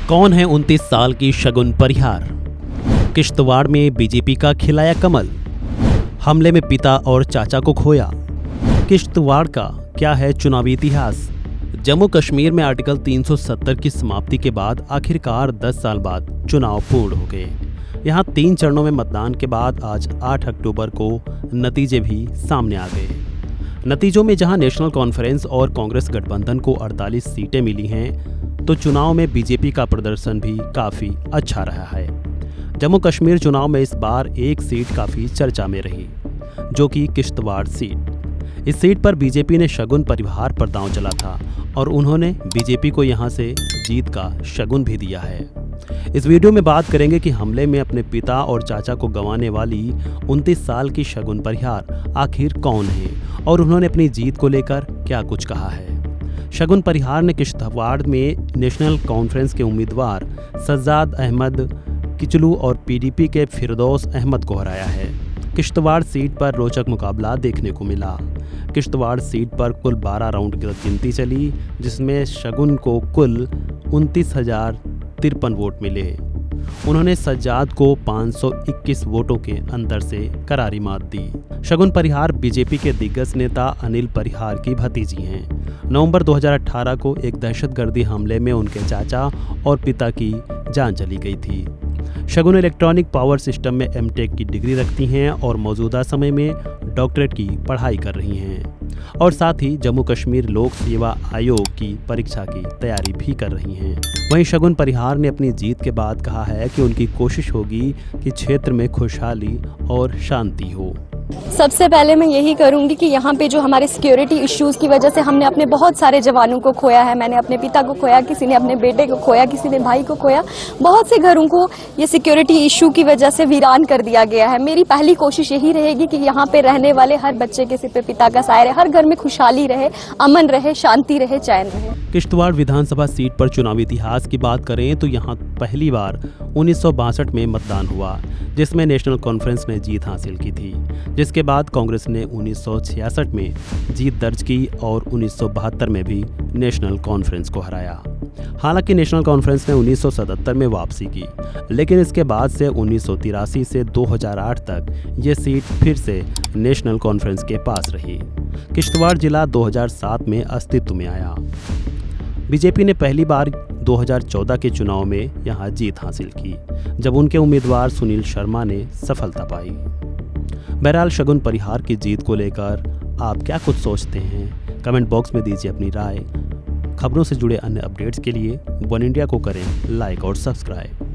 कौन है 29 साल की शगुन परिहार? किश्तवाड़ में बीजेपी का खिलाया कमल, हमले में पिता और चाचा को खोया। किश्तवाड़ का क्या है चुनावी इतिहास? जम्मू कश्मीर में आर्टिकल 370 की समाप्ति के बाद आखिरकार 10 साल बाद चुनाव पूर्ण हो गए। यहाँ 3 चरणों में मतदान के बाद आज 8 अक्टूबर को नतीजे भी सामने आ गए। नतीजों में जहां नेशनल कॉन्फ्रेंस और कांग्रेस गठबंधन को 48 सीटें मिली हैं, तो चुनाव में बीजेपी का प्रदर्शन भी काफी अच्छा रहा है। जम्मू कश्मीर चुनाव में इस बार एक सीट काफी चर्चा में रही, जो कि किश्तवाड़ सीट। इस सीट पर बीजेपी ने शगुन परिहार पर दांव चला था और उन्होंने बीजेपी को यहां से जीत का शगुन भी दिया है। इस वीडियो में बात करेंगे कि हमले में अपने पिता और चाचा को गंवाने वाली 29 साल की शगुन परिहार आखिर कौन है और उन्होंने अपनी जीत को लेकर क्या कुछ कहा है। शगुन परिहार ने किश्तवाड़ में नेशनल कॉन्फ्रेंस के उम्मीदवार सज्जाद अहमद किचलू और पीडीपी के फिरदौस अहमद को हराया है। किश्तवाड़ सीट पर रोचक मुकाबला देखने को मिला। किश्तवाड़ सीट पर कुल 12 राउंड गिनती चली, जिसमें शगुन को कुल 29,053 वोट मिले। उन्होंने सज्जाद को 521 वोटों के अंतर से करारी मात दी। शगुन परिहार बीजेपी के दिग्गज नेता अनिल परिहार की भतीजी हैं। नवंबर 2018 को एक दहशतगर्दी हमले में उनके चाचा और पिता की जान चली गई थी। शगुन इलेक्ट्रॉनिक पावर सिस्टम में एमटेक की डिग्री रखती हैं और मौजूदा समय में डॉक्टरेट की पढ़ाई कर रही हैं और साथ ही जम्मू कश्मीर लोक सेवा आयोग की परीक्षा की तैयारी भी कर रही हैं। वहीं शगुन परिहार ने अपनी जीत के बाद कहा है कि उनकी कोशिश होगी कि क्षेत्र में खुशहाली और शांति हो। सबसे पहले मैं यही करूंगी कि यहाँ पे जो हमारे सिक्योरिटी इश्यूज की वजह से हमने अपने बहुत सारे जवानों को खोया है। मैंने अपने पिता को खोया, किसी ने अपने बेटे को खोया, किसी ने भाई को खोया। बहुत से घरों को ये सिक्योरिटी इश्यू की वजह से वीरान कर दिया गया है। मेरी पहली कोशिश यही रहेगी कि यहाँ पे रहने वाले हर बच्चे के सिर पे पिता का साया रहे, हर घर में खुशहाली रहे, अमन रहे, शांति रहे, चैन रहे। किश्तवाड़ विधानसभा सीट पर चुनावी इतिहास की बात करें तो यहाँ पहली बार 1962 में मतदान हुआ, जिसमें नेशनल कॉन्फ्रेंस ने जीत हासिल की थी, जिसके बाद कांग्रेस ने 1966 में जीत दर्ज की और 1972 में भी नेशनल कॉन्फ्रेंस को हराया। हालांकि नेशनल कॉन्फ्रेंस ने 1977 में वापसी की, लेकिन इसके बाद से 1983 से 2008 तक ये सीट फिर से नेशनल कॉन्फ्रेंस के पास रही। किश्तवाड़ जिला 2007 में अस्तित्व में आया। बीजेपी ने पहली बार 2014 के चुनाव में यहां जीत हासिल की, जब उनके उम्मीदवार सुनील शर्मा ने सफलता पाई। बहरहाल शगुन परिहार की जीत को लेकर आप क्या कुछ सोचते हैं? कमेंट बॉक्स में दीजिए अपनी राय। खबरों से जुड़े अन्य अपडेट्स के लिए वन इंडिया को करें लाइक और सब्सक्राइब।